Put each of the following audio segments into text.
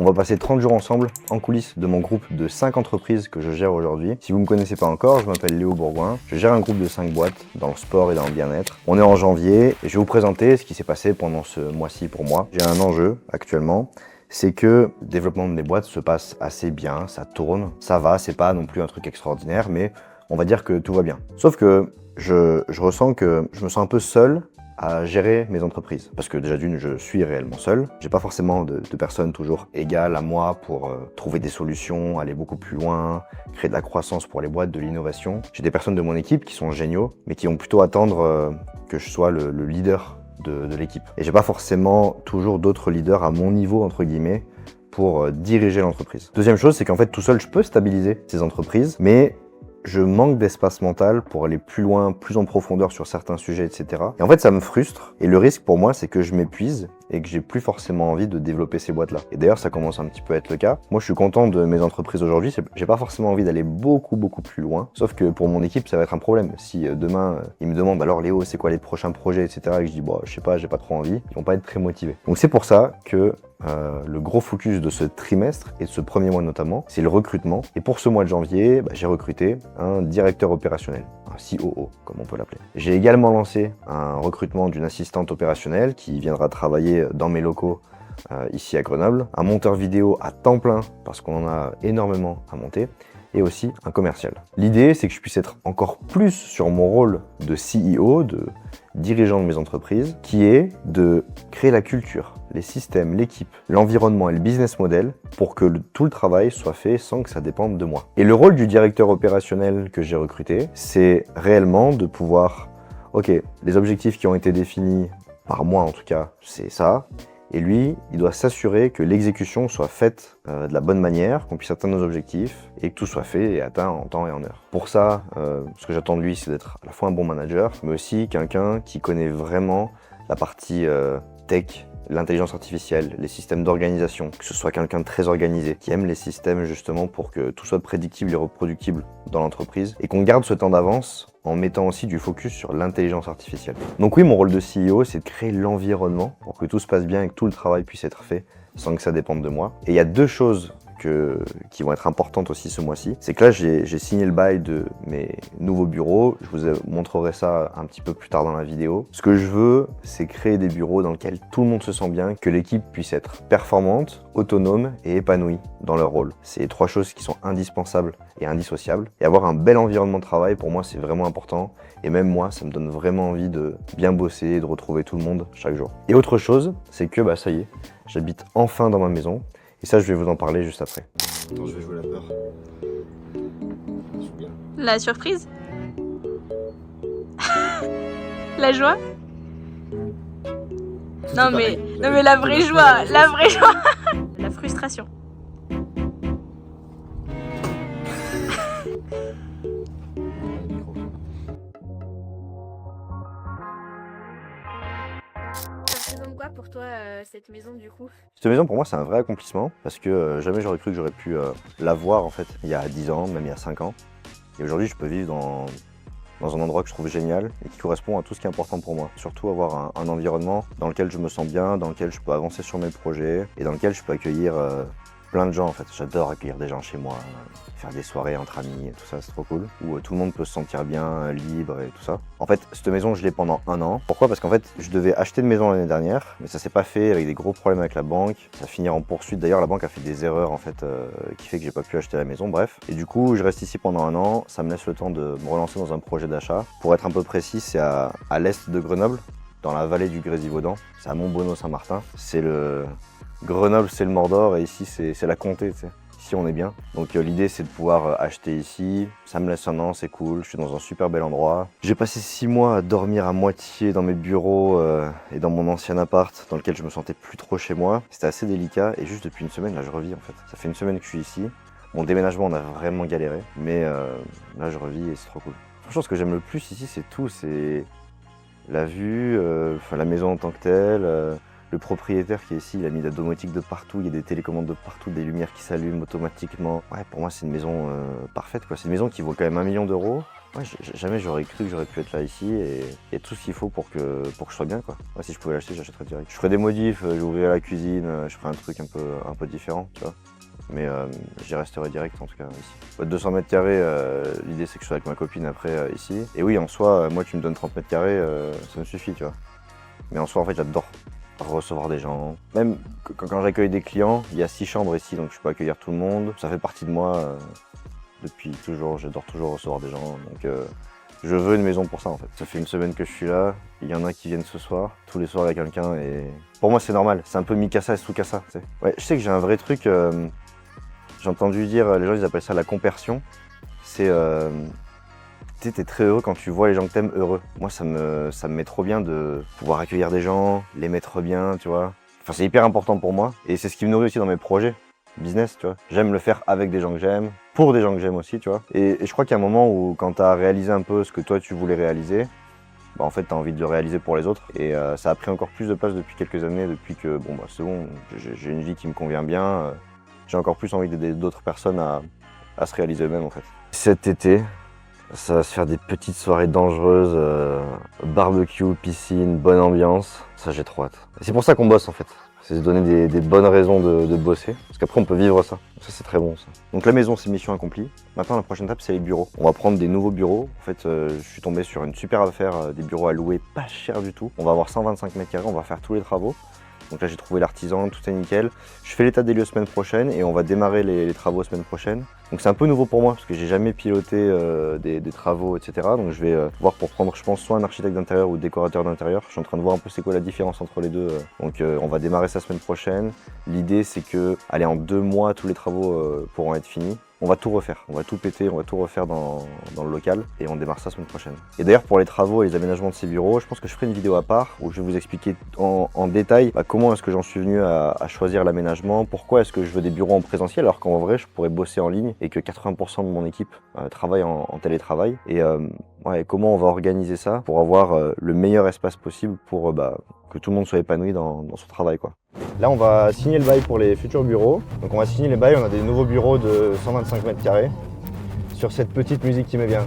On va passer 30 jours ensemble en coulisses de mon groupe de 5 entreprises que je gère aujourd'hui. Si vous ne me connaissez pas encore, je m'appelle Léo Bourgoin. Je gère un groupe de 5 boîtes dans le sport et dans le bien-être. On est en janvier et je vais vous présenter ce qui s'est passé pendant ce mois-ci pour moi. J'ai un enjeu actuellement, c'est que le développement de mes boîtes se passe assez bien, ça tourne, ça va, c'est pas non plus un truc extraordinaire, mais on va dire que tout va bien. Sauf que je ressens que je me sens un peu seul à gérer mes entreprises. Parce que déjà d'une, je suis réellement seul. J'ai pas forcément de personnes toujours égales à moi pour trouver des solutions, aller beaucoup plus loin, créer de la croissance pour les boîtes, de l'innovation. J'ai des personnes de mon équipe qui sont géniaux, mais qui vont plutôt attendre que je sois le leader de l'équipe. Et j'ai pas forcément toujours d'autres leaders à mon niveau, entre guillemets, pour diriger l'entreprise. Deuxième chose, c'est qu'en fait, tout seul, je peux stabiliser ces entreprises, mais je manque d'espace mental pour aller plus loin, plus en profondeur sur certains sujets, etc. Et en fait, ça me frustre. Et le risque pour moi, c'est que je m'épuise et que j'ai plus forcément envie de développer ces boîtes-là. Et d'ailleurs, ça commence un petit peu à être le cas. Moi, je suis content de mes entreprises aujourd'hui. J'ai pas forcément envie d'aller beaucoup plus loin. Sauf que pour mon équipe, ça va être un problème. Si demain, ils me demandent, alors Léo, c'est quoi les prochains projets, etc. Et que je dis, bon, je sais pas, j'ai pas trop envie. Ils vont pas être très motivés. Donc c'est pour ça que le gros focus de ce trimestre et de ce premier mois notamment, c'est le recrutement. Et pour ce mois de janvier, j'ai recruté un directeur opérationnel, un COO comme on peut l'appeler. J'ai également lancé un recrutement d'une assistante opérationnelle qui viendra travailler dans mes locaux ici à Grenoble, un monteur vidéo à temps plein parce qu'on en a énormément à monter, et aussi un commercial. L'idée, c'est que je puisse être encore plus sur mon rôle de CEO, de dirigeant de mes entreprises, qui est de créer la culture, les systèmes, l'équipe, l'environnement et le business model pour que tout le travail soit fait sans que ça dépende de moi. Et le rôle du directeur opérationnel que j'ai recruté, c'est réellement de pouvoir, ok, les objectifs qui ont été définis par moi en tout cas, c'est ça. Et lui, il doit s'assurer que l'exécution soit faite de la bonne manière, qu'on puisse atteindre nos objectifs et que tout soit fait et atteint en temps et en heure. Pour ça, ce que j'attends de lui, c'est d'être à la fois un bon manager, mais aussi quelqu'un qui connaît vraiment la partie tech, l'intelligence artificielle, les systèmes d'organisation, que ce soit quelqu'un de très organisé, qui aime les systèmes justement pour que tout soit prédictible et reproductible dans l'entreprise, et qu'on garde ce temps d'avance en mettant aussi du focus sur l'intelligence artificielle. Donc oui, mon rôle de CEO, c'est de créer l'environnement pour que tout se passe bien et que tout le travail puisse être fait sans que ça dépende de moi. Et il y a deux choses qui vont être importantes aussi ce mois-ci. C'est que là, j'ai signé le bail de mes nouveaux bureaux. Je vous montrerai ça un petit peu plus tard dans la vidéo. Ce que je veux, c'est créer des bureaux dans lesquels tout le monde se sent bien, que l'équipe puisse être performante, autonome et épanouie dans leur rôle. C'est trois choses qui sont indispensables et indissociables. Et avoir un bel environnement de travail, pour moi, c'est vraiment important. Et même moi, ça me donne vraiment envie de bien bosser et de retrouver tout le monde chaque jour. Et autre chose, c'est que ça y est, j'habite enfin dans ma maison. Et ça, je vais vous en parler juste après. Attends, je vais jouer la peur. La surprise. La joie. Non mais la vraie joie, la vraie joie. La frustration. Ça représente quoi pour toi cette maison du coup? Cette maison pour moi c'est un vrai accomplissement parce que jamais j'aurais cru que j'aurais pu l'avoir en fait il y a 10 ans, même il y a 5 ans. Et aujourd'hui je peux vivre dans un endroit que je trouve génial et qui correspond à tout ce qui est important pour moi. Surtout avoir un environnement dans lequel je me sens bien, dans lequel je peux avancer sur mes projets et dans lequel je peux accueillir plein de gens en fait. J'adore accueillir des gens chez moi, faire des soirées entre amis, tout ça c'est trop cool. Où tout le monde peut se sentir bien, libre et tout ça. En fait, cette maison je l'ai pendant 1 an. Pourquoi? Parce qu'en fait, je devais acheter une maison l'année dernière, mais ça s'est pas fait avec des gros problèmes avec la banque. Ça finit en poursuite. D'ailleurs, la banque a fait des erreurs en fait, qui fait que j'ai pas pu acheter la maison, bref. Et du coup, je reste ici pendant 1 an. Ça me laisse le temps de me relancer dans un projet d'achat. Pour être un peu précis, c'est à l'est de Grenoble, dans la vallée du Grésivaudan. C'est à Montbonneau-Saint-Martin. C'est le Grenoble, c'est le Mordor et ici c'est la Comté, tu sais. Ici on est bien. Donc l'idée c'est de pouvoir acheter ici. Ça me laisse 1 an, c'est cool. Je suis dans un super bel endroit. J'ai passé 6 mois à dormir à moitié dans mes bureaux et dans mon ancien appart dans lequel je me sentais plus trop chez moi. C'était assez délicat et juste depuis 1 semaine là je revis en fait. Ça fait 1 semaine que je suis ici. Mon déménagement on a vraiment galéré, mais là je revis et c'est trop cool. Franchement ce que j'aime le plus ici c'est tout, c'est la vue, la maison en tant que telle. Le propriétaire qui est ici, il a mis de la domotique de partout, il y a des télécommandes de partout, des lumières qui s'allument automatiquement. Ouais, pour moi, c'est une maison parfaite, quoi. C'est une maison qui vaut quand même 1 million d'euros. Ouais, jamais j'aurais cru que j'aurais pu être là ici et tout ce qu'il faut pour que je sois bien, quoi. Ouais, si je pouvais l'acheter, j'achèterais direct. Je ferais des modifs, j'ouvrirais la cuisine, je ferais un truc un peu différent, tu vois. Mais j'y resterai direct en tout cas ici. 200 mètres carrés, l'idée c'est que je sois avec ma copine après ici. Et oui, en soi, moi tu me donnes 30 mètres carrés, ça me suffit, tu vois. Mais en soi, en fait, j'adore recevoir des gens. Même quand j'accueille des clients, il y a 6 chambres ici, donc je peux accueillir tout le monde. Ça fait partie de moi depuis toujours, j'adore toujours recevoir des gens. Donc je veux une maison pour ça en fait. Ça fait une semaine que je suis là, il y en a qui viennent ce soir. Tous les soirs il y a quelqu'un et pour moi c'est normal. C'est un peu Mikasa et Tsukasa, tu sais. Ouais, je sais que j'ai un vrai truc, j'ai entendu dire, les gens ils appellent ça la compersion. C'est t'es très heureux quand tu vois les gens que t'aimes heureux. Moi ça me met trop bien de pouvoir accueillir des gens, les mettre bien, tu vois. Enfin c'est hyper important pour moi et c'est ce qui me nourrit aussi dans mes projets business, tu vois. J'aime le faire avec des gens que j'aime, pour des gens que j'aime aussi, tu vois. Et je crois qu'il y a un moment où quand t'as réalisé un peu ce que toi tu voulais réaliser, bah en fait t'as envie de le réaliser pour les autres. Et ça a pris encore plus de place depuis quelques années, depuis que bon bah c'est bon, j'ai une vie qui me convient bien. J'ai encore plus envie d'aider d'autres personnes à se réaliser eux-mêmes en fait. Cet été, ça va se faire des petites soirées dangereuses, barbecue, piscine, bonne ambiance. Ça j'ai trop hâte. Et c'est pour ça qu'on bosse en fait. C'est se donner des bonnes raisons de bosser. Parce qu'après on peut vivre ça. Ça c'est très bon ça. Donc la maison c'est mission accomplie. Maintenant la prochaine étape c'est les bureaux. On va prendre des nouveaux bureaux. En fait je suis tombé sur une super affaire, des bureaux à louer pas cher du tout. On va avoir 125 mètres carrés, on va faire tous les travaux. Donc là j'ai trouvé l'artisan, tout est nickel. Je fais l'état des lieux semaine prochaine et on va démarrer les travaux semaine prochaine. Donc c'est un peu nouveau pour moi parce que j'ai jamais piloté des travaux, etc. Donc je vais voir pour prendre, je pense, soit un architecte d'intérieur ou décorateur d'intérieur. Je suis en train de voir un peu c'est quoi la différence entre les deux. Donc on va démarrer ça semaine prochaine. L'idée c'est que, allez, en 2 mois tous les travaux pourront être finis. On va tout refaire, on va tout péter, on va tout refaire dans le local et on démarre ça semaine prochaine. Et d'ailleurs pour les travaux et les aménagements de ces bureaux, je pense que je ferai une vidéo à part où je vais vous expliquer en détail comment est-ce que j'en suis venu à choisir l'aménagement, pourquoi est-ce que je veux des bureaux en présentiel alors qu'en vrai je pourrais bosser en ligne et que 80% de mon équipe travaille en télétravail. Et ouais, comment on va organiser ça pour avoir le meilleur espace possible pour que tout le monde soit épanoui dans son travail, quoi. Là, on va signer le bail pour les futurs bureaux. Donc on va signer les bails, on a des nouveaux bureaux de 125 mètres carrés sur cette petite musique qui met bien.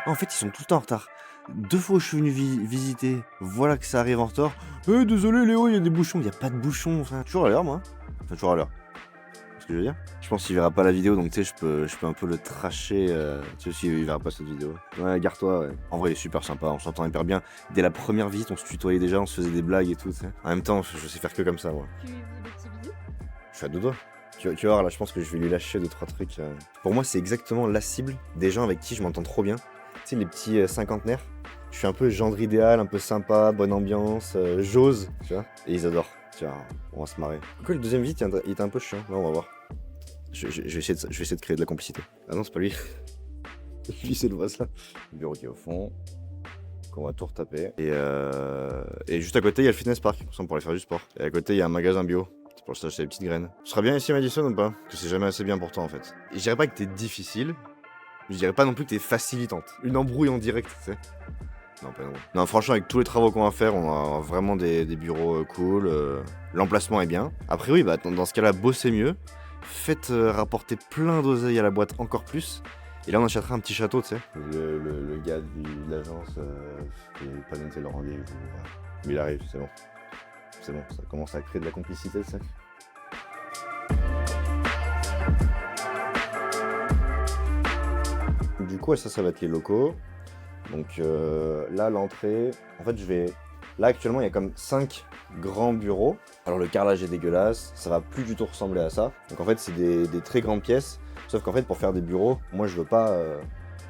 En fait, ils sont tout le temps en retard. 2 fois où je suis venu visiter, voilà que ça arrive en retard. Désolé Léo, il y a des bouchons. Il n'y a pas de bouchons, enfin, toujours à l'heure, moi. Enfin, toujours à l'heure. C'est ce que je veux dire. Je pense qu'il verra pas la vidéo, donc tu sais, je peux un peu le tracher. Tu sais, il verra pas cette vidéo. Ouais, gare-toi, ouais. En vrai, il est super sympa, on s'entend hyper bien. Dès la première visite, on se tutoyait déjà, on se faisait des blagues et tout, tu sais. En même temps, je sais faire que comme ça, moi. Tu lui fais des petits bisous? Je suis à 2 doigts. Tu vas voir, là, je pense que je vais lui lâcher 2-3 trucs. Pour moi, c'est exactement la cible des gens avec qui je m'entends trop bien. Tu sais, les petits cinquantenaires. Je suis un peu gendre idéal, un peu sympa, bonne ambiance, j'ose, tu vois. Et ils adorent. Tu vois, on va se marrer. Pourquoi le deuxième visite, il était un peu chiant. Là, on va voir. Je vais essayer de créer de la complicité. Ah non, c'est pas lui. Lui, c'est le voisin. Le bureau qui est au fond. Qu'on va tout retaper. Et juste à côté, il y a le fitness park. On pourrait faire du sport. Et à côté, il y a un magasin bio. C'est pour s'acheter des petites graines. Ce sera bien ici, Madison, ou pas? Parce que c'est jamais assez bien pour toi, en fait. Et je dirais pas que t'es difficile. Je dirais pas non plus que t'es facilitante. Une embrouille en direct, tu sais. Non, pas non. Non, franchement, avec tous les travaux qu'on va faire, on a vraiment des bureaux cool. L'emplacement est bien. Après, oui, bah, dans ce cas-là, bossez mieux. Faites rapporter plein d'oseille à la boîte encore plus. Et là, on achètera un petit château, tu sais. Le gars de l'agence qui n'a pas noté le rendez-vous. Mais il arrive, c'est bon. C'est bon, ça commence à créer de la complicité, tu sais. Du coup, ça va être les locaux. Donc là, l'entrée, en fait, là, actuellement, il y a comme 5 grands bureaux. Alors, le carrelage est dégueulasse, ça va plus du tout ressembler à ça. Donc, en fait, c'est des très grandes pièces. Sauf qu'en fait, pour faire des bureaux, moi, je veux pas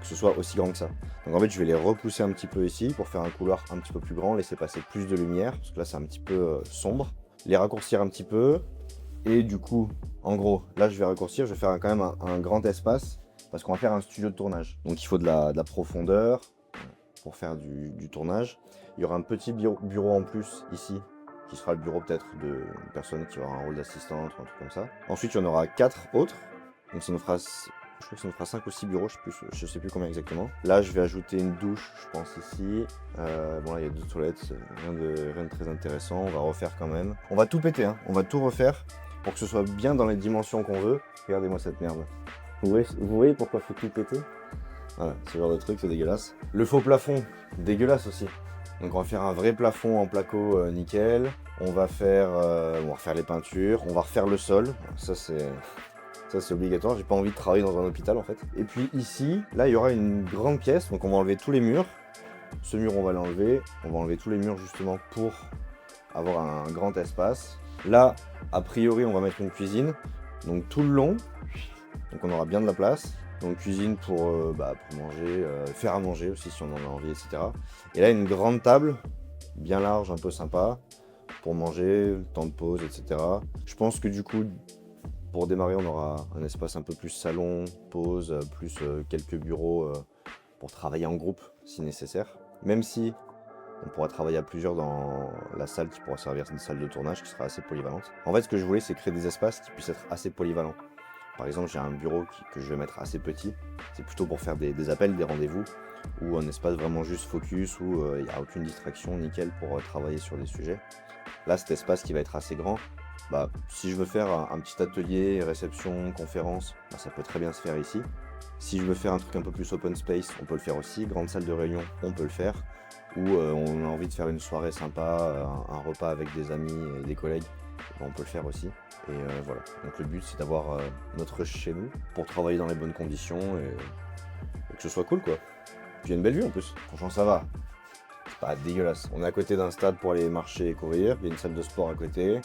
que ce soit aussi grand que ça. Donc, en fait, je vais les repousser un petit peu ici pour faire un couloir un petit peu plus grand, laisser passer plus de lumière, parce que là, c'est un petit peu sombre. Les raccourcir un petit peu. Et du coup, en gros, là, je vais raccourcir, je vais faire quand même un grand espace. parce qu'on va faire un studio de tournage. Donc il faut de la profondeur pour faire du tournage. Il y aura un petit bureau en plus ici, qui sera le bureau peut-être d'une personne qui aura un rôle d'assistante ou un truc comme ça. Ensuite, il y en aura 4 autres. Donc ça nous fera, je crois que ça nous fera 5 ou 6 bureaux, je sais plus combien exactement. Là, je vais ajouter une douche, je pense ici. Bon là, il y a 2 toilettes, rien de très intéressant. On va refaire quand même. On va tout péter, hein. On va tout refaire pour que ce soit bien dans les dimensions qu'on veut. Regardez-moi cette merde. Vous voyez pourquoi il faut tout péter? Voilà, ce genre de truc, c'est dégueulasse. Le faux plafond, dégueulasse aussi. Donc on va faire un vrai plafond en placo nickel. On va refaire les peintures. On va refaire le sol. Ça c'est obligatoire. J'ai pas envie de travailler dans un hôpital en fait. Et puis ici, là il y aura une grande pièce. Donc on va enlever tous les murs. Ce mur on va l'enlever. On va enlever tous les murs justement pour avoir un grand espace. Là, a priori, on va mettre une cuisine. Donc tout le long. Donc on aura bien de la place. Donc cuisine pour manger, faire à manger aussi si on en a envie, etc. Et là, une grande table, bien large, un peu sympa, pour manger, temps de pause, etc. Je pense que du coup, pour démarrer, on aura un espace un peu plus salon, pause, plus quelques bureaux pour travailler en groupe si nécessaire. Même si on pourra travailler à plusieurs dans la salle qui pourra servir d'une salle de tournage qui sera assez polyvalente. En fait, ce que je voulais, c'est créer des espaces qui puissent être assez polyvalents. Par exemple, j'ai un bureau que je vais mettre assez petit. C'est plutôt pour faire des appels, des rendez-vous, ou un espace vraiment juste focus, où il n'y a aucune distraction, nickel, pour travailler sur des sujets. Là, cet espace qui va être assez grand, si je veux faire un petit atelier, réception, conférence, ça peut très bien se faire ici. Si je veux faire un truc un peu plus open space, on peut le faire aussi. Grande salle de réunion, on peut le faire. Ou on a envie de faire une soirée sympa, un repas avec des amis et des collègues, on peut le faire aussi. Et voilà, donc le but c'est d'avoir notre chez nous pour travailler dans les bonnes conditions et que ce soit cool quoi. Puis il y a une belle vue en plus, franchement ça va. C'est pas dégueulasse. On est à côté d'un stade pour aller marcher et courir, il y a une salle de sport à côté,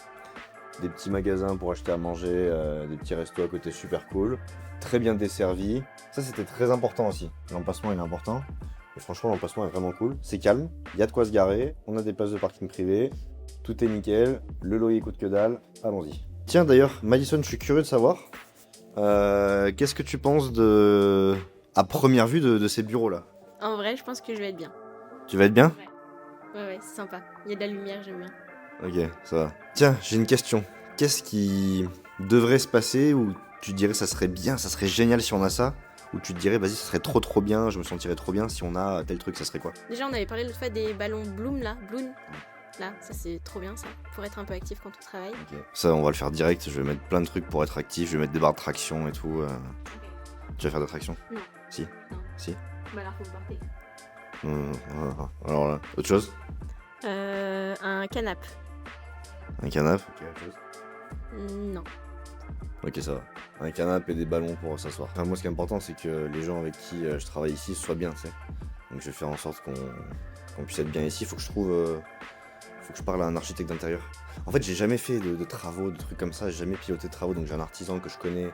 des petits magasins pour acheter à manger, des petits restos à côté super cool, très bien desservi. Ça c'était très important aussi, l'emplacement il est important. Et franchement l'emplacement est vraiment cool, c'est calme, il y a de quoi se garer, on a des places de parking privées, tout est nickel, le loyer coûte que dalle, allons-y. Tiens d'ailleurs, Madison, je suis curieux de savoir, qu'est-ce que tu penses à première vue de ces bureaux-là? En vrai, je pense que je vais être bien. Tu vas être bien? Ouais, c'est sympa. Il y a de la lumière, j'aime bien. Ok, ça va. Tiens, j'ai une question. Qu'est-ce qui devrait se passer où tu te dirais ça serait bien, ça serait génial si on a ça? Ou tu te dirais vas-y, ça serait trop bien, je me sentirais trop bien si on a tel truc, ça serait quoi? Déjà, on avait parlé l'autre fois des ballons Bloom là, Bloom. Là, ça c'est trop bien ça, pour être un peu actif quand on travaille. Ok. Ça, on va le faire direct, je vais mettre plein de trucs pour être actif, je vais mettre des barres de traction et tout. Tu vas faire de traction? Non. Si. Non. Si. Bah alors faut me porter. Alors là, autre chose? Un canapé. Un canapé? Ok, autre chose? Non. Ok, ça va. Un canapé et des ballons pour s'asseoir. Enfin, moi, ce qui est important, c'est que les gens avec qui je travaille ici soient bien, tu sais. Donc, je vais faire en sorte qu'on puisse être bien ici. Faut que je parle à un architecte d'intérieur. En fait, j'ai jamais fait de travaux, de trucs comme ça. J'ai jamais piloté de travaux, donc j'ai un artisan que je connais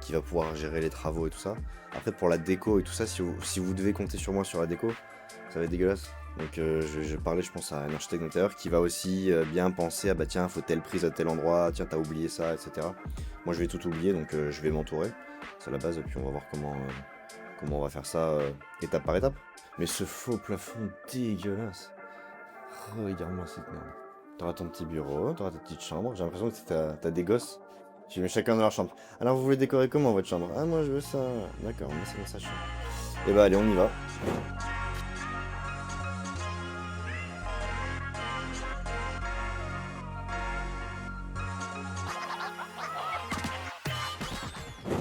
qui va pouvoir gérer les travaux et tout ça. Après, pour la déco et tout ça, si vous devez compter sur moi sur la déco, ça va être dégueulasse. Donc je vais parler, je pense, à un architecte d'intérieur qui va aussi bien penser, tiens, faut telle prise à tel endroit, tiens, t'as oublié ça, etc. Moi, je vais tout oublier, donc je vais m'entourer. C'est la base, et puis on va voir comment on va faire ça étape par étape. Mais ce faux plafond dégueulasse. Regarde-moi cette merde. T'auras ton petit bureau, t'auras ta petite chambre. J'ai l'impression que t'as des gosses. Tu mets chacun dans leur chambre. Alors vous voulez décorer comment votre chambre? Ah moi je veux ça. D'accord, moi c'est dans sa chambre. Et allez, on y va.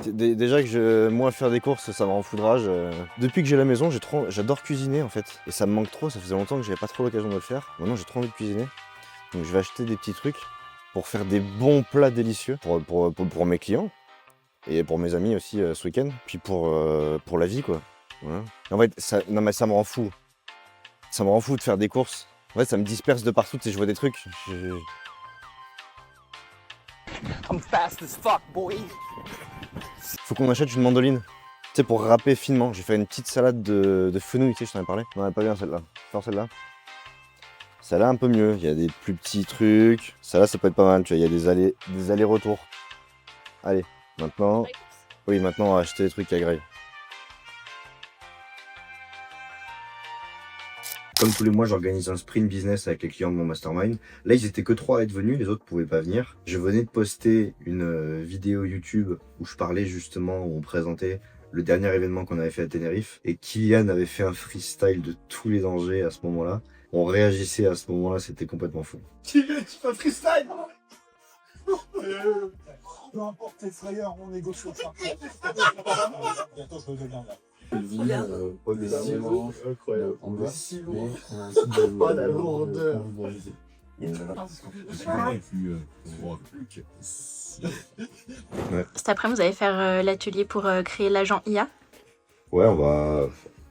Déjà que moi faire des courses ça me rend foudrage. Depuis que j'ai la maison j'adore cuisiner en fait. Et ça me manque trop, ça faisait longtemps que j'avais pas trop l'occasion de le faire. Maintenant j'ai trop envie de cuisiner. Donc je vais acheter des petits trucs pour faire des bons plats délicieux pour mes clients. Et pour mes amis aussi ce week-end. Puis pour la vie quoi. Voilà. En fait ça me rend fou. Ça me rend fou de faire des courses. En fait ça me disperse de partout et je vois des trucs. I'm fast as fuck, boy. Faut qu'on achète une mandoline. Tu sais, pour râper finement. Je vais faire une petite salade de fenouil, tu sais, je t'en ai parlé. Non, elle est pas bien celle-là. Faire celle-là. Celle-là un peu mieux. Il y a des plus petits trucs. Celle-là, ça peut être pas mal, tu vois. Il y a des allers-retours. Allez, maintenant. Oui, maintenant, acheter des trucs à grille. Comme tous les mois, j'organise un sprint business avec les clients de mon mastermind. Là, ils étaient que 3 à être venus, les autres pouvaient pas venir. Je venais de poster une vidéo YouTube où je parlais justement, où on présentait le dernier événement qu'on avait fait à Tenerife. Et Kylian avait fait un freestyle de tous les dangers à ce moment-là. On réagissait à ce moment-là, c'était complètement fou. Tu fais un freestyle. Peu importe tes frayeurs, on négocie ça. Bientôt je redeviens là. Incroyable. On va si loin. Oh la lourdeur. Cet après, vous allez faire l'atelier pour créer l'agent IA. Ouais, on va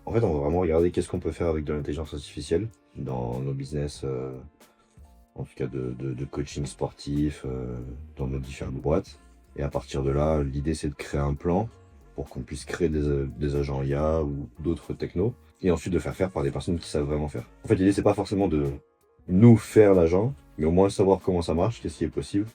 vraiment regarder qu'est-ce qu'on peut faire avec de l'intelligence artificielle dans nos business, en tout cas de coaching sportif, dans nos différentes boîtes. Et à partir de là, l'idée c'est de créer un plan pour qu'on puisse créer des agents IA ou d'autres technos, et ensuite de faire par des personnes qui savent vraiment faire. En fait, l'idée c'est pas forcément de nous faire l'agent, mais au moins savoir comment ça marche, qu'est-ce qui est possible,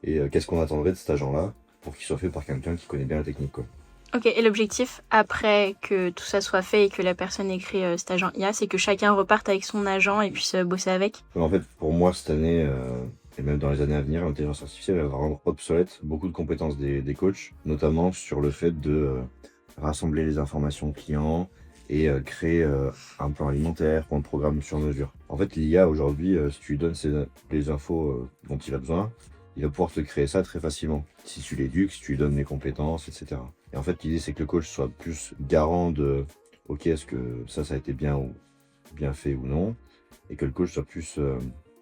et qu'est-ce qu'on attendrait de cet agent-là pour qu'il soit fait par quelqu'un qui connaît bien la technique, quoi. Ok, et l'objectif, après que tout ça soit fait et que la personne ait créé cet agent IA, c'est que chacun reparte avec son agent et puisse bosser avec. En fait, pour moi, cette année, et même dans les années à venir, l'intelligence artificielle elle va rendre obsolète beaucoup de compétences des coachs, notamment sur le fait de rassembler les informations clients et créer un plan alimentaire ou un programme sur mesure. En fait, l'IA aujourd'hui, si tu lui donnes les infos dont il a besoin, il va pouvoir te créer ça très facilement. Si tu l'éduques, si tu lui donnes les compétences, etc. Et en fait, l'idée c'est que le coach soit plus garant de ok, est-ce que ça a été bien fait ou non, et que le coach soit plus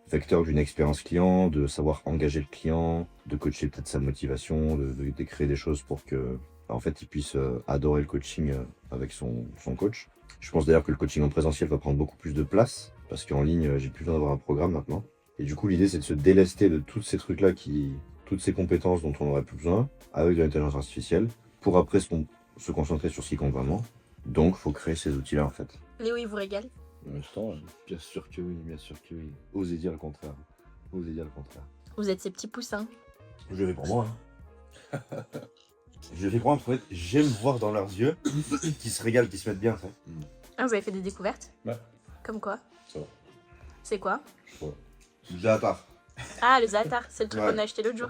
vecteur d'une expérience client, de savoir engager le client, de coacher peut-être sa motivation, de créer des choses pour que en fait il puisse adorer le coaching avec son coach. Je pense d'ailleurs que le coaching en présentiel va prendre beaucoup plus de place, parce qu'en ligne j'ai plus besoin d'avoir un programme maintenant. Et du coup l'idée c'est de se délester de tous ces trucs là, toutes ces compétences dont on n'aurait plus besoin, avec de l'intelligence artificielle, pour après se concentrer sur ce qui compte vraiment. Donc faut créer ces outils là en fait. Léo, il vous régale. Bien sûr que oui, bien sûr que oui. Osez dire le contraire. Osez dire le contraire. Vous êtes ces petits poussins. Je le fais pour moi. Hein. Je le fais pour moi parce qu'en fait, j'aime voir dans leurs yeux qu'ils se régalent, qu'ils se mettent bien. Ça. Ah, vous avez fait des découvertes? Ouais. Comme quoi? Ça va. C'est quoi? Du zaatar. Ah, le zaatar, c'est le truc Ouais. qu'on a acheté l'autre jour.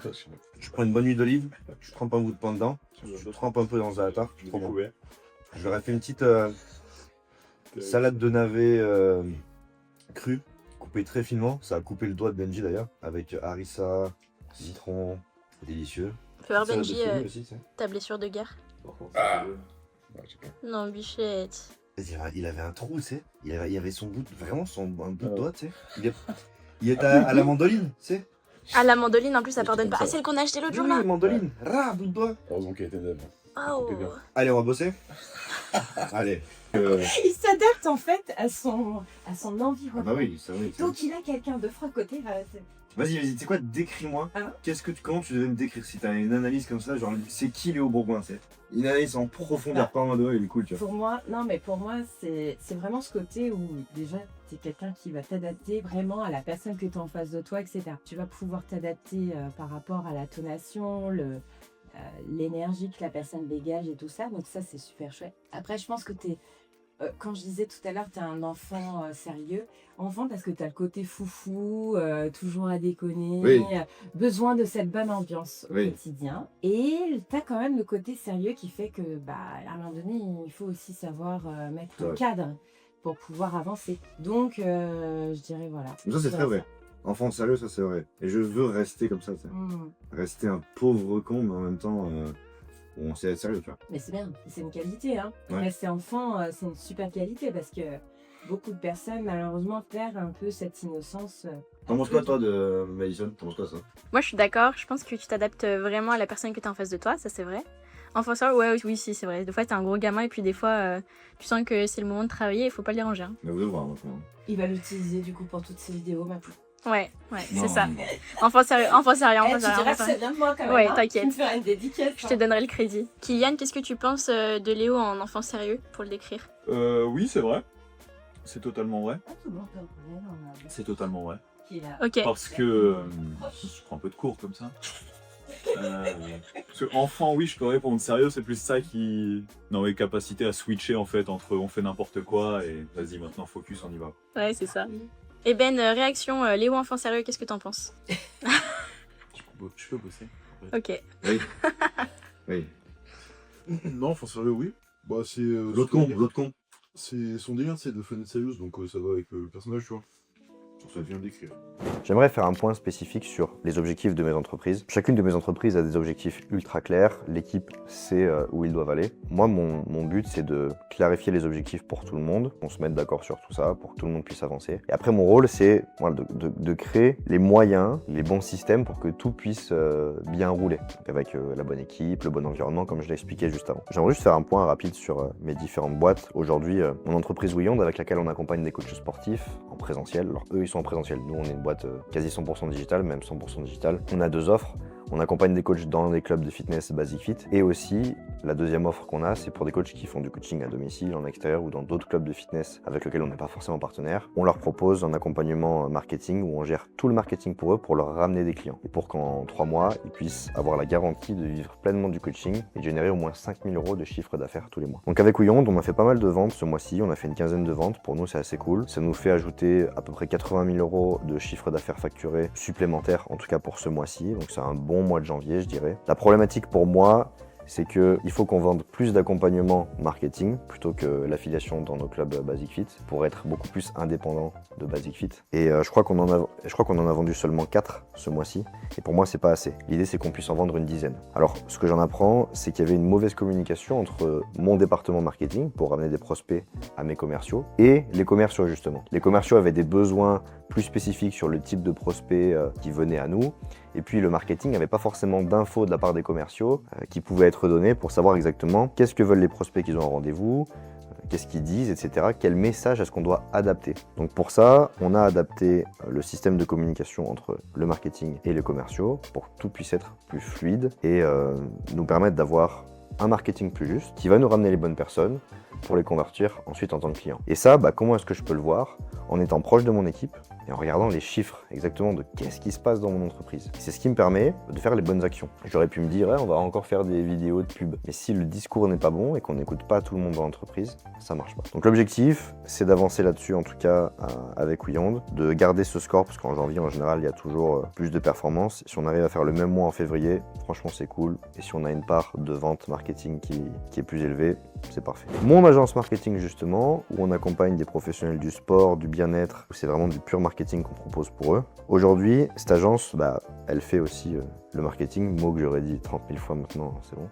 Je prends une bonne huile d'olive, je trempe un bout de pain dedans, je trempe un peu dans le zaatar. Trop couvert. Je leur ai fait une petite salade de navet crue, coupée très finement. Ça a coupé le doigt de Benji d'ailleurs, avec harissa, citron, délicieux. Fais voir Salade de Benji, fenouil aussi, tu sais. ta blessure de guerre. Non, bichette. Il avait un trou, tu sais. Il y avait son bout, vraiment un bout de doigt, tu sais. Il est à la mandoline, tu sais. Ah, la mandoline, en plus, ça Et pardonne comme pas. ça. Ah, celle qu'on a achetée l'autre jour Oui, là. mandoline, bout de doigt. Heureusement qu'elle était neuve. Oh. Coupé bien. Allez, on va bosser. Allez. Il s'adapte en fait à son environnement. Ah bah oui, ça oui. Donc il a quelqu'un de froid à côté. Vas-y, tu sais quoi, décris-moi. Ah. Comment tu devais me décrire si t'as une analyse comme ça, genre c'est qui Léo Bourgoin, c'est une analyse en profondeur, pas en mode ouais, il est cool, tu vois. Pour moi, c'est vraiment ce côté où déjà t'es quelqu'un qui va t'adapter vraiment à la personne que tu as en face de toi, etc. Tu vas pouvoir t'adapter par rapport à la tonation, l'énergie que la personne dégage et tout ça. Donc ça, c'est super chouette. Après, je pense que quand je disais tout à l'heure, tu es un enfant sérieux. Enfant parce que tu as le côté foufou, toujours à déconner, Oui. besoin de cette bonne ambiance au Oui. quotidien. Et tu as quand même le côté sérieux qui fait que, à un moment donné, il faut aussi savoir mettre un Ouais. cadre pour pouvoir avancer. Donc, je dirais voilà. Mais ça, c'est très vrai. Enfant sérieux, ça, c'est vrai. Et je veux rester comme ça, tu sais. Rester un pauvre con, mais en même temps, on sait être sérieux, tu vois. Mais c'est bien, c'est une qualité. Hein. Ouais. Rester enfant, c'est une super qualité parce que beaucoup de personnes, malheureusement, perdent un peu cette innocence. T'en penses quoi, toi, de Madison? T'en penses quoi, ça? Moi, je suis d'accord. Je pense que tu t'adaptes vraiment à la personne que tu as en face de toi. Ça, c'est vrai. Enfin, ça, ouais, oui, si, c'est vrai. Des fois, t'es un gros gamin et puis des fois, tu sens que c'est le moment de travailler. Il faut pas le déranger. Hein. Mais vous allez voir, maintenant. Il va l'utiliser du coup pour toutes ses vidéos, ma poule. Ouais, c'est Non, ça. non. Enfant sérieux, enfant sérieux, Eh, enfant tu sérieux. diras enfant que sérieux. ça vient de moi quand même. Ouais, hein. t'inquiète. Tu me feras une dédicace. Je te donnerai le crédit. Kylian, qu'est-ce que tu penses de Léo en enfant sérieux pour le décrire? Oui, c'est vrai. C'est totalement vrai. Ah, tout le monde peut reconnaître dans la- C'est totalement vrai. qu'il a. Ok. Parce que je prends un peu de cours comme ça. Parce que enfant, oui, je peux répondre. Sérieux, c'est plus ça qui... Non, mais capacité à switcher, en fait, entre on fait n'importe quoi et vas-y, maintenant, focus, on y va. Ouais, c'est ça. Et Ben, réaction, Léo enfant sérieux, qu'est-ce que t'en penses? Je peux bosser. Ok. Oui. Oui. Non, enfin sérieux, oui. Bah, c'est. L'autre con. C'est son délire, c'est de fun and serious, donc ça va avec le personnage, tu vois. Genre, ça vient d'écrire. J'aimerais faire un point spécifique sur les objectifs de mes entreprises. Chacune de mes entreprises a des objectifs ultra clairs, l'équipe sait où ils doivent aller. Moi, mon but, c'est de clarifier les objectifs pour tout le monde, qu'on se mette d'accord sur tout ça, pour que tout le monde puisse avancer. Et après, mon rôle, c'est voilà, de créer les moyens, les bons systèmes pour que tout puisse bien rouler, donc avec la bonne équipe, le bon environnement, comme je l'ai expliqué juste avant. J'aimerais juste faire un point rapide sur mes différentes boîtes. Aujourd'hui, mon entreprise Wiyond, avec laquelle on accompagne des coachs sportifs en présentiel. Alors eux, ils sont en présentiel. Nous, on est une boîte quasi 100% digitale, même 100% digitale. On a 2 offres. On accompagne des coachs dans des clubs de fitness Basic Fit. Et aussi, la deuxième offre qu'on a, c'est pour des coachs qui font du coaching à domicile, en extérieur ou dans d'autres clubs de fitness avec lesquels on n'est pas forcément partenaire. On leur propose un accompagnement marketing où on gère tout le marketing pour eux pour leur ramener des clients. Et pour qu'en 3 mois, ils puissent avoir la garantie de vivre pleinement du coaching et de générer au moins 5 000 € de chiffre d'affaires tous les mois. Donc avec Wiyond, on a fait pas mal de ventes ce mois-ci. On a fait une quinzaine de ventes. Pour nous, c'est assez cool. Ça nous fait ajouter à peu près 80 000 € de chiffre d'affaires facturé supplémentaire, en tout cas pour ce mois-ci. Donc c'est un bon mois de janvier, je dirais. La problématique pour moi, c'est qu'il faut qu'on vende plus d'accompagnement marketing plutôt que l'affiliation dans nos clubs Basic Fit pour être beaucoup plus indépendant de Basic Fit. Et je crois qu'on en a vendu seulement 4 ce mois-ci. Et pour moi, c'est pas assez. L'idée, c'est qu'on puisse en vendre une dizaine. Alors, ce que j'en apprends, c'est qu'il y avait une mauvaise communication entre mon département marketing pour ramener des prospects à mes commerciaux et les commerciaux, justement. Les commerciaux avaient des besoins plus spécifiques sur le type de prospects qui venaient à nous. Et puis le marketing n'avait pas forcément d'infos de la part des commerciaux qui pouvaient être données pour savoir exactement qu'est-ce que veulent les prospects qu'ils ont en rendez-vous, qu'est-ce qu'ils disent, etc. Quel message est-ce qu'on doit adapter. Donc pour ça, on a adapté le système de communication entre le marketing et les commerciaux pour que tout puisse être plus fluide et nous permettre d'avoir un marketing plus juste qui va nous ramener les bonnes personnes pour les convertir ensuite en tant que client. Et ça, comment est-ce que je peux le voir? En étant proche de mon équipe et en regardant les chiffres exactement de qu'est-ce qui se passe dans mon entreprise. C'est ce qui me permet de faire les bonnes actions. J'aurais pu me dire, on va encore faire des vidéos de pub. Mais si le discours n'est pas bon et qu'on n'écoute pas tout le monde dans l'entreprise, ça marche pas. Donc l'objectif, c'est d'avancer là-dessus, en tout cas avec Wiyond, de garder ce score, parce qu'en janvier, en général, il y a toujours plus de performances. Si on arrive à faire le même mois en février, franchement, c'est cool. Et si on a une part de vente marketing qui est plus élevée, c'est parfait. Mon agence marketing, justement, où on accompagne des professionnels du sport, du bien-être, où c'est vraiment du pur marketing qu'on propose pour eux. Aujourd'hui, cette agence, elle fait aussi le marketing, mot que j'aurais dit 30 000 fois maintenant, c'est bon,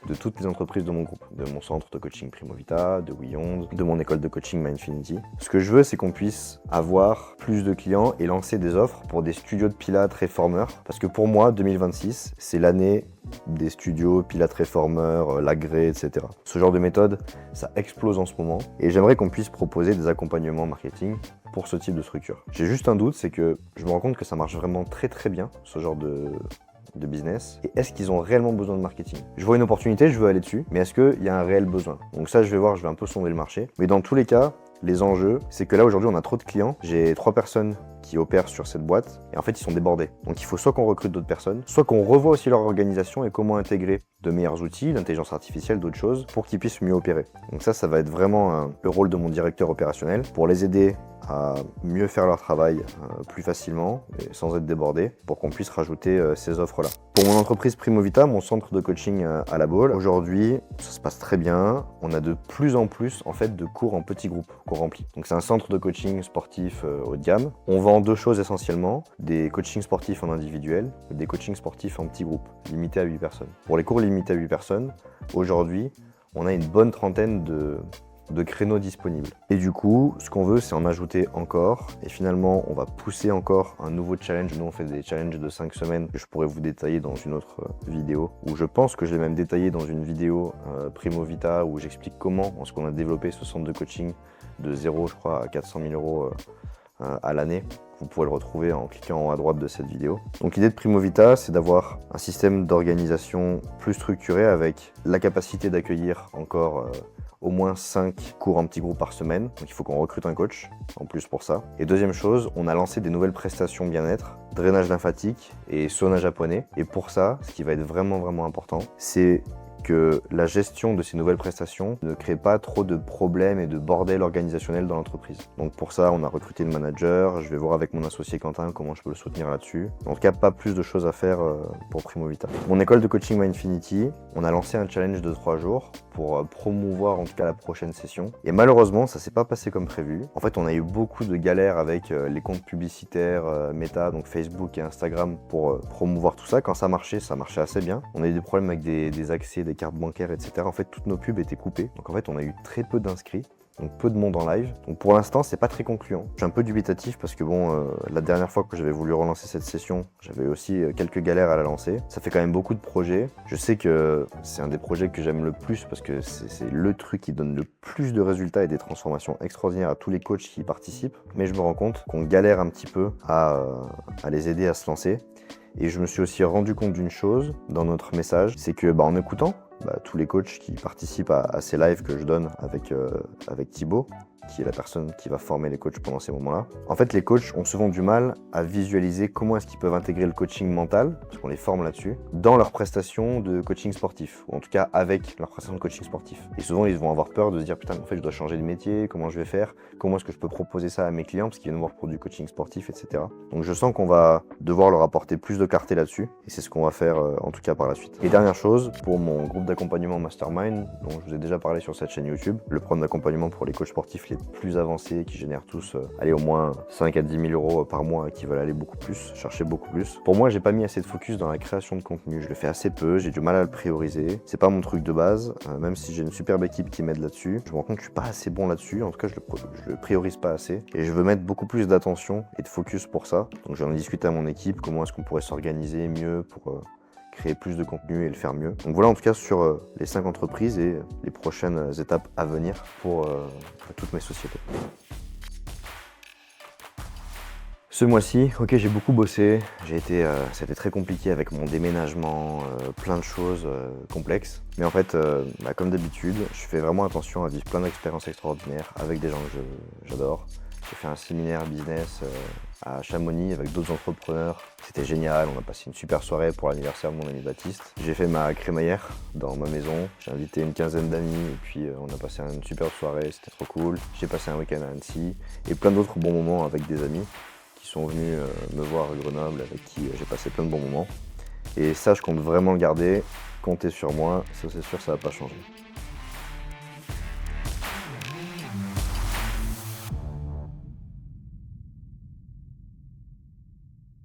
de toutes les entreprises de mon groupe, de mon centre de coaching Primovita, de Wiyond, de mon école de coaching Mindfinity. Ce que je veux, c'est qu'on puisse avoir plus de clients et lancer des offres pour des studios de pilates réformeurs. Parce que pour moi, 2026, c'est l'année des studios pilates réformeurs, l'agré, etc. Ce genre de méthode, ça explose en ce moment. Et j'aimerais qu'on puisse proposer des accompagnements marketing pour ce type de structure. J'ai juste un doute, c'est que je me rends compte que ça marche vraiment très très bien, ce genre de business. Et est-ce qu'ils ont réellement besoin de marketing? Je vois une opportunité, je veux aller dessus, mais est-ce qu'il y a un réel besoin? Donc ça, je vais voir, je vais un peu sonder le marché. Mais dans tous les cas, les enjeux, c'est que là aujourd'hui on a trop de clients. J'ai 3 personnes qui opèrent sur cette boîte et en fait ils sont débordés. Donc il faut soit qu'on recrute d'autres personnes, soit qu'on revoie aussi leur organisation et comment intégrer de meilleurs outils, l'intelligence artificielle, d'autres choses pour qu'ils puissent mieux opérer. Donc ça va être vraiment le rôle de mon directeur opérationnel pour les aider à mieux faire leur travail plus facilement et sans être débordés pour qu'on puisse rajouter ces offres-là. Pour mon entreprise Primovita, mon centre de coaching à La Baule, aujourd'hui ça se passe très bien. On a de plus en plus en fait de cours en petits groupes qu'on remplit. Donc c'est un centre de coaching sportif haut de gamme. On vend 2 choses essentiellement, des coachings sportifs en individuel et des coachings sportifs en petits groupes, limités à 8 personnes. Pour les cours limités à 8 personnes, aujourd'hui on a une bonne trentaine de créneaux disponibles. Et du coup, ce qu'on veut, c'est en ajouter encore. Et finalement, on va pousser encore un nouveau challenge. Nous, on fait des challenges de 5 semaines que je pourrais vous détailler dans une autre vidéo. Où je pense que je vais même détailler dans une vidéo Primovita où j'explique comment est-ce qu'on a développé ce centre de coaching de 0, je crois, à 400 000 € à l'année. Vous pourrez le retrouver en cliquant en haut à droite de cette vidéo. Donc l'idée de Primovita, c'est d'avoir un système d'organisation plus structuré avec la capacité d'accueillir encore au moins 5 cours en petits groupes par semaine, donc il faut qu'on recrute un coach en plus pour ça. Et deuxième chose, on a lancé des nouvelles prestations bien-être, drainage lymphatique et sauna japonais. Et pour ça, ce qui va être vraiment important, c'est que la gestion de ces nouvelles prestations ne crée pas trop de problèmes et de bordel organisationnel dans l'entreprise. Donc pour ça, on a recruté le manager, je vais voir avec mon associé Quentin comment je peux le soutenir là-dessus. En tout cas, pas plus de choses à faire pour Primo Vita. Mon école de coaching Mindfinity, on a lancé un challenge de 3 jours pour promouvoir en tout cas la prochaine session. Et malheureusement, ça s'est pas passé comme prévu. En fait, on a eu beaucoup de galères avec les comptes publicitaires Meta, donc Facebook et Instagram pour promouvoir tout ça. Quand ça marchait assez bien. On a eu des problèmes avec des accès, des cartes bancaires, etc. En fait, toutes nos pubs étaient coupées. Donc en fait, on a eu très peu d'inscrits. Donc peu de monde en live. Donc pour l'instant, c'est pas très concluant. Je suis un peu dubitatif parce que bon, la dernière fois que j'avais voulu relancer cette session, j'avais aussi quelques galères à la lancer. Ça fait quand même beaucoup de projets. Je sais que c'est un des projets que j'aime le plus parce que c'est le truc qui donne le plus de résultats et des transformations extraordinaires à tous les coachs qui y participent. Mais je me rends compte qu'on galère un petit peu à les aider à se lancer. Et je me suis aussi rendu compte d'une chose dans notre message, c'est que en écoutant tous les coachs qui participent à ces lives que je donne avec Thibaut, qui est la personne qui va former les coachs pendant ces moments-là. En fait, les coachs ont souvent du mal à visualiser comment est-ce qu'ils peuvent intégrer le coaching mental, parce qu'on les forme là-dessus, dans leurs prestations de coaching sportif, ou en tout cas avec leurs prestations de coaching sportif. Et souvent, ils vont avoir peur de se dire « Putain, en fait, je dois changer de métier, comment je vais faire? Comment est-ce que je peux proposer ça à mes clients, parce qu'ils viennent voir pour du coaching sportif, etc. » Donc je sens qu'on va devoir leur apporter plus de clarté là-dessus, et c'est ce qu'on va faire en tout cas par la suite. Et dernière chose, pour mon groupe d'accompagnement Mastermind, dont je vous ai déjà parlé sur cette chaîne YouTube, le programme d'accompagnement pour les coachs sportifs les plus avancés qui génèrent tous au moins 5 à 10 000 euros par mois, qui veulent aller beaucoup plus, chercher beaucoup plus. Pour moi, j'ai pas mis assez de focus dans la création de contenu. Je le fais assez peu, j'ai du mal à le prioriser. C'est pas mon truc de base, même si j'ai une superbe équipe qui m'aide là-dessus. Je me rends compte que je suis pas assez bon là-dessus. En tout cas, je le priorise pas assez. Et je veux mettre beaucoup plus d'attention et de focus pour ça. Donc, j'en ai discuté à mon équipe, comment est-ce qu'on pourrait s'organiser mieux pour créer plus de contenu et le faire mieux. Donc voilà en tout cas sur les 5 entreprises et les prochaines étapes à venir pour toutes mes sociétés. Ce mois-ci, ok, j'ai beaucoup bossé, c'était très compliqué avec mon déménagement, plein de choses complexes. Mais en fait, comme d'habitude, je fais vraiment attention à vivre plein d'expériences extraordinaires avec des gens que j'adore. J'ai fait un séminaire business à Chamonix avec d'autres entrepreneurs. C'était génial, on a passé une super soirée pour l'anniversaire de mon ami Baptiste. J'ai fait ma crémaillère dans ma maison. J'ai invité une quinzaine d'amis et puis on a passé une super soirée, c'était trop cool. J'ai passé un week-end à Annecy et plein d'autres bons moments avec des amis qui sont venus me voir à Grenoble, avec qui j'ai passé plein de bons moments. Et ça, je compte vraiment le garder. Comptez sur moi, ça c'est sûr, ça va pas changer.